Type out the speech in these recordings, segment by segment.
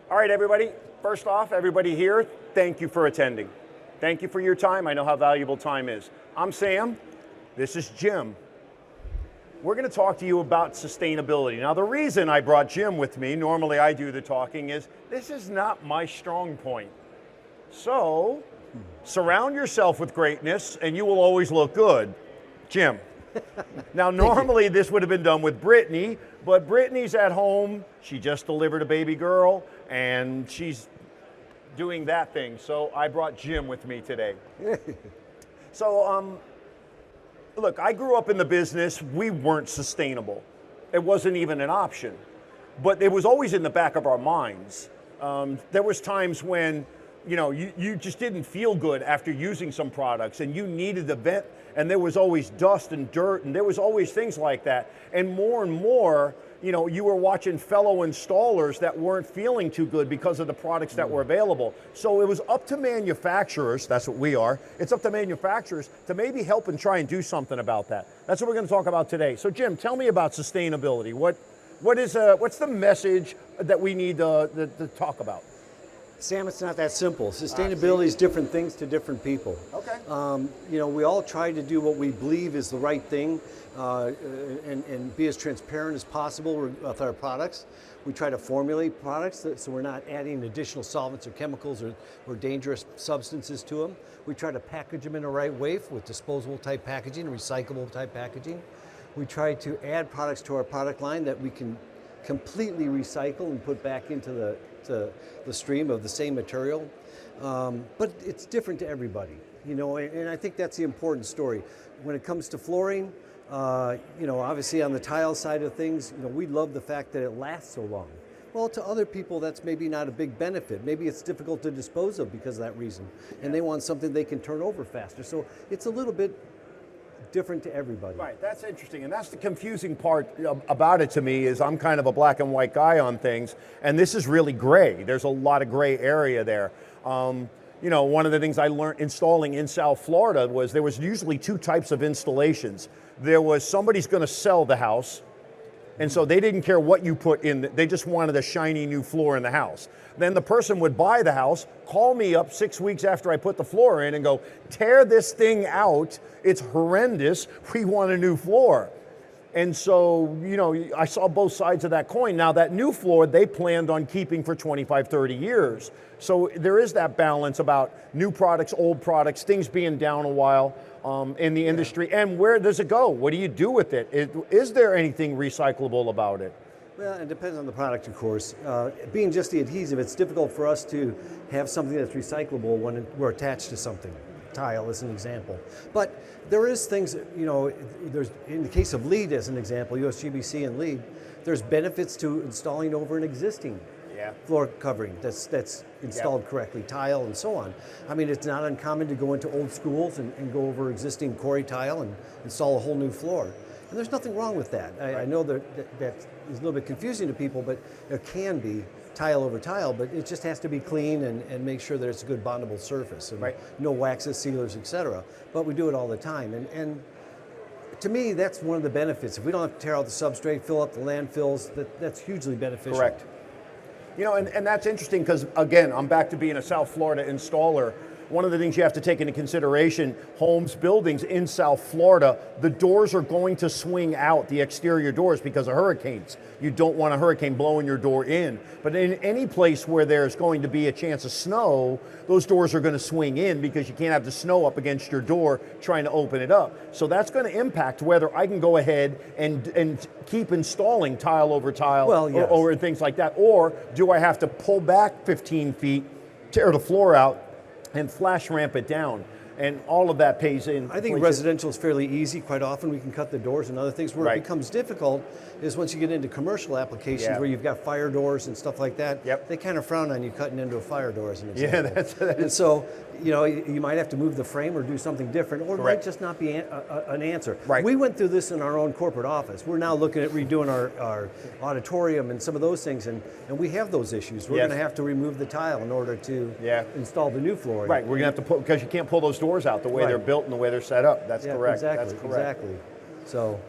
All right, everybody. First off, everybody here, thank you for attending. Thank you for your time. I know how valuable time is. I'm Sam. This is Jim. We're going to talk to you about sustainability. Now, the reason I brought Jim with me, normally I do the talking, is this is not my strong point. So, surround yourself with greatness and you will always look good. Jim. Now, normally this would have been done with Brittany, but Brittany's at home. She just delivered a baby girl and she's doing that thing. So I brought Jim with me today. So, look, I grew up in the business. We weren't sustainable. It wasn't even an option, but it was always in the back of our minds. There was times when, you just didn't feel good after using some products and you needed the vent, and there was always dust and dirt and there was always things like that. And more, you were watching fellow installers that weren't feeling too good because of the products that were available. So it was up to manufacturers, that's what we are, it's up to manufacturers to maybe help and try and do something about that. That's what we're going to talk about today. So Jim, tell me about sustainability. What's the message that we need to talk about? Sam, it's not that simple. Sustainability is different things to different people. Okay. We all try to do what we believe is the right thing and be as transparent as possible with our products. We try to formulate products so we're not adding additional solvents or chemicals or dangerous substances to them. We try to package them in the right way with disposable type packaging, recyclable type packaging. We try to add products to our product line that we can completely recycle and put back into the stream of the same material. But it's different to everybody, and I think that's the important story. When it comes to flooring, obviously on the tile side of things, we love the fact that it lasts so long. Well, to other people, that's maybe not a big benefit. Maybe it's difficult to dispose of because of that reason, and they want something they can turn over faster. So it's a little bit different to everybody. Right, that's interesting, and that's the confusing part about it to me is I'm kind of a black and white guy on things, and this is really gray. There's a lot of gray area there. One of the things I learned installing in South Florida was there was usually two types of installations. There was somebody's going to sell the house, and so they didn't care what you put in, they just wanted a shiny new floor in the house. Then the person would buy the house, call me up 6 weeks after I put the floor in and go, tear this thing out, it's horrendous, we want a new floor. And so, I saw both sides of that coin. Now that new floor, they planned on keeping for 25, 30 years. So there is that balance about new products, old products, things being down a while in the industry. And where does it go? What do you do with it? Is there anything recyclable about it? Well, it depends on the product, of course. Being just the adhesive, it's difficult for us to have something that's recyclable when we're attached to something. Tile is an example. But there is things, there's, in the case of lead as an example, USGBC and lead, there's benefits to installing over an existing floor covering that's installed correctly, tile and so on. I mean, it's not uncommon to go into old schools and go over existing quarry tile and install a whole new floor. And there's nothing wrong with that. I know that is a little bit confusing to people, but there can be tile over tile, but it just has to be clean and make sure that it's a good bondable surface and no waxes, sealers, etc. But we do it all the time. And to me, that's one of the benefits. If we don't have to tear out the substrate, fill up the landfills, that's hugely beneficial. Correct. And that's interesting because, again, I'm back to being a South Florida installer. One of the things you have to take into consideration, homes, buildings in South Florida, the doors are going to swing out, the exterior doors, because of hurricanes. You don't want a hurricane blowing your door in. But in any place where there's going to be a chance of snow, those doors are going to swing in because you can't have the snow up against your door trying to open it up. So that's going to impact whether I can go ahead and keep installing tile over tile or things like that. Or do I have to pull back 15 feet, tear the floor out, and flash ramp it down, and all of that pays in. I think residential is fairly easy. Quite often we can cut the doors and other things. Where it becomes difficult is once you get into commercial applications where you've got fire doors and stuff like that. They kind of frown on you cutting into a fire door as an example. And so, you might have to move the frame or do something different, or it might just not be an answer. We went through this in our own corporate office. We're now looking at redoing our auditorium and some of those things, and we have those issues. We're going to have to remove the tile in order to install the new flooring. We're going to have to pull, because you can't pull those doors out the way they're built and the way they're set up. That's correct. Exactly. That's correct. Exactly. So.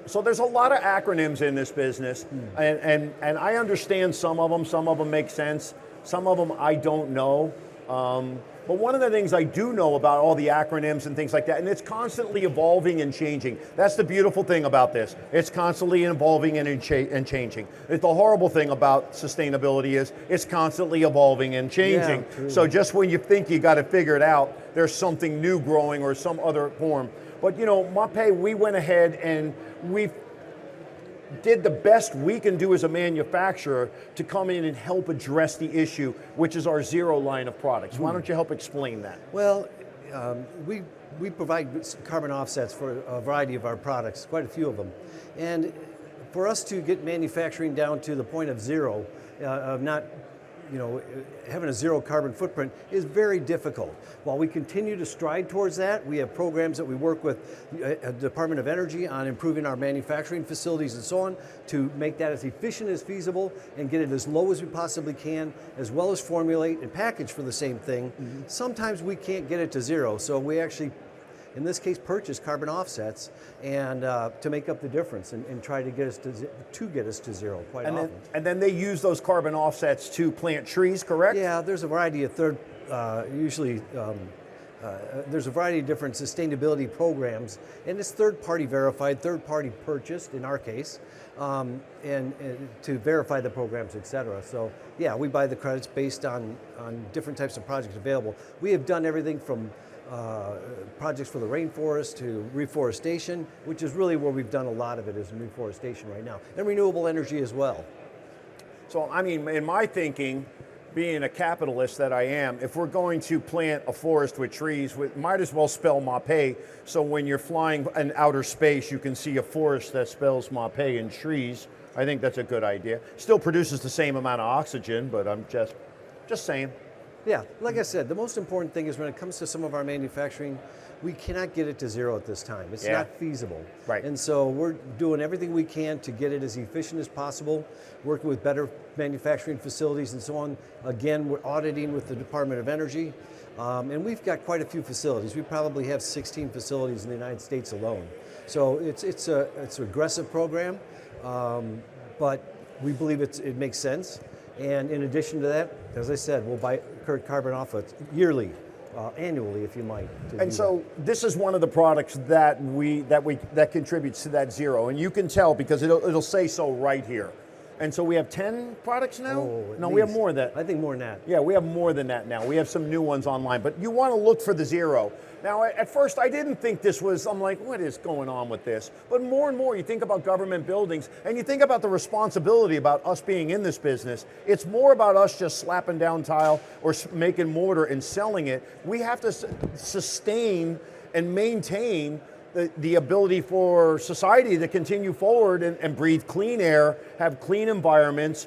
So there's a lot of acronyms in this business, and I understand some of them make sense, some of them I don't know. But one of the things I do know about all the acronyms and things like that, and it's constantly evolving and changing. That's the beautiful thing about this. It's constantly evolving and changing. The horrible thing about sustainability is it's constantly evolving and changing. Yeah, so just when you think you got it figured out, there's something new growing or some other form. But you know, MAPEI, we went ahead and we did the best we can do as a manufacturer to come in and help address the issue, which is our zero line of products. Why don't you help explain that? Well, we provide carbon offsets for a variety of our products, quite a few of them. And for us to get manufacturing down to the point of zero, of not having a zero carbon footprint is very difficult. While we continue to stride towards that, we have programs that we work with the Department of Energy on improving our manufacturing facilities and so on to make that as efficient as feasible and get it as low as we possibly can, as well as formulate and package for the same thing. Sometimes we can't get it to zero, so we actually, in this case, purchase carbon offsets and to make up the difference and try to get us to zero quite often. And then they use those carbon offsets to plant trees, correct? Yeah, there's a variety of there's a variety of different sustainability programs, and it's third-party verified, third-party purchased in our case, and to verify the programs, et cetera. So yeah, we buy the credits based on different types of projects available. We have done everything from projects for the rainforest to reforestation, which is really where we've done a lot of it, is in reforestation right now, and renewable energy as well. So I mean, in my thinking, being a capitalist that I am, if we're going to plant a forest with trees, we might as well spell MAPEI, so when you're flying in outer space, you can see a forest that spells MAPEI in trees. I think that's a good idea. Still produces the same amount of oxygen, but I'm just saying. Yeah, like I said, the most important thing is when it comes to some of our manufacturing, we cannot get it to zero at this time. It's not feasible. Right. And so we're doing everything we can to get it as efficient as possible, working with better manufacturing facilities and so on. Again, we're auditing with the Department of Energy, and we've got quite a few facilities. We probably have 16 facilities in the United States alone. So it's an aggressive program, but we believe it makes sense. And in addition to that, as I said, we'll buy carbon offsets yearly, annually, if you might. And so this is one of the products that contributes to that zero, and you can tell because it'll say so right here. And so we have 10 products now? Oh, no, we have more than that. I think more than that. Yeah, we have more than that now. We have some new ones online, but you want to look for the zero. Now, at first I didn't think this was, I'm like, what is going on with this? But more and more you think about government buildings and you think about the responsibility about us being in this business. It's more about us just slapping down tile or making mortar and selling it. We have to sustain and maintain the ability for society to continue forward and breathe clean air, have clean environments.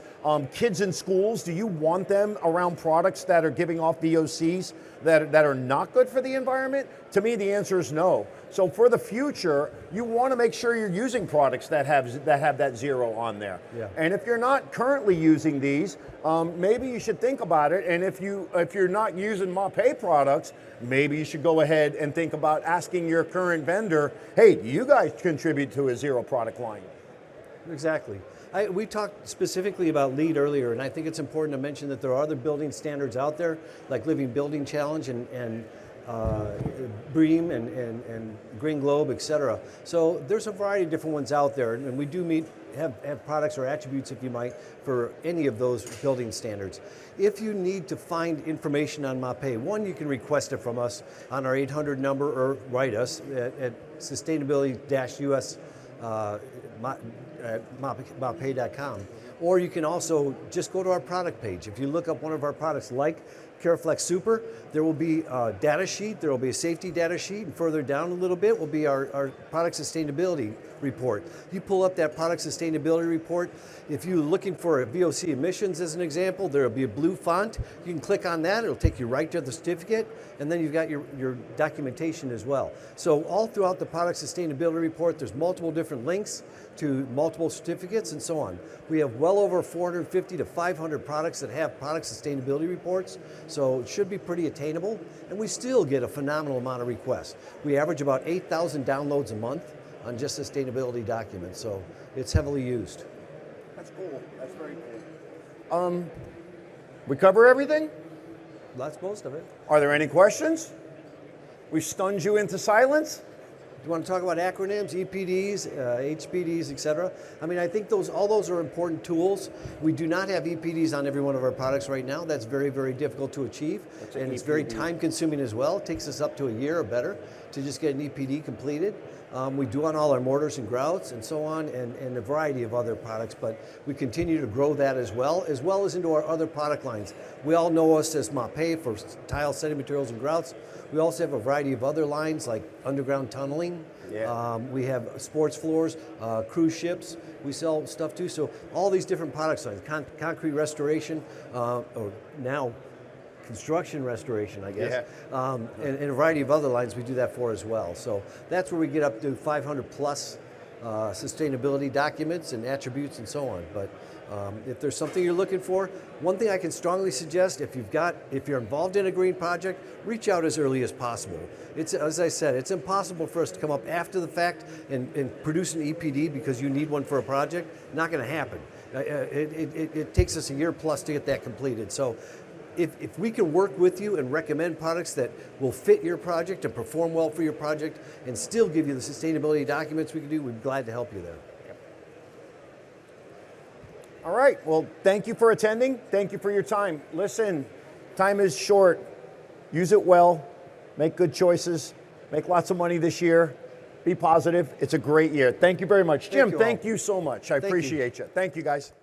Kids in schools, do you want them around products that are giving off VOCs that are not good for the environment? To me, the answer is no. So for the future, you want to make sure you're using products that have that zero on there. Yeah. And if you're not currently using these, maybe you should think about it. And if you're not using MAPEI products, maybe you should go ahead and think about asking your current vendor, hey, do you guys contribute to a zero product line? Exactly. We talked specifically about LEED earlier, and I think it's important to mention that there are other building standards out there, like Living Building Challenge and BREEAM and Green Globe, et cetera. So there's a variety of different ones out there, and we do have products or attributes, if you might, for any of those building standards. If you need to find information on MAPEI, one, you can request it from us on our 800 number or write us at sustainability-us at MAPEI.com. Or you can also just go to our product page. If you look up one of our products like Caraflex Super, there will be a data sheet, there will be a safety data sheet, and further down a little bit will be our product sustainability report. You pull up that product sustainability report. If you're looking for VOC emissions as an example, there will be a blue font. You can click on that, it'll take you right to the certificate, and then you've got your documentation as well. So all throughout the product sustainability report, there's multiple different links to multiple certificates and so on. We have well over 450 to 500 products that have product sustainability reports, so it should be pretty attainable, and we still get a phenomenal amount of requests. We average about 8,000 downloads a month on just sustainability documents. So it's heavily used. That's cool. That's very cool. We cover everything? That's most of it. Are there any questions? We stunned you into silence? You want to talk about acronyms, EPDs, HPDs, etc.? I mean, I think all those are important tools. We do not have EPDs on every one of our products right now. That's very, very difficult to achieve. And it's very time consuming as well. It takes us up to a year or better to just get an EPD completed. We do on all our mortars and grouts and so on, and a variety of other products, but we continue to grow that as well as into our other product lines. We all know us as MAPEI for tile setting materials and grouts. We also have a variety of other lines like underground tunneling. Yeah. We have sports floors, cruise ships. We sell stuff too. So all these different product lines, concrete restoration, or now construction restoration, I guess, and a variety of other lines we do that for as well. So that's where we get up to 500 plus sustainability documents and attributes and so on. But if there's something you're looking for, one thing I can strongly suggest, if you're involved in a green project, reach out as early as possible. It's, as I said, it's impossible for us to come up after the fact and produce an EPD because you need one for a project. Not going to happen. It takes us a year plus to get that completed. So if we can work with you and recommend products that will fit your project and perform well for your project and still give you the sustainability documents we can do, we'd be glad to help you there. All right, well, thank you for attending. Thank you for your time. Listen, time is short. Use it well. Make good choices. Make lots of money this year. Be positive. It's a great year. Thank you very much. Jim, thank you so much. I appreciate you. Thank you, guys.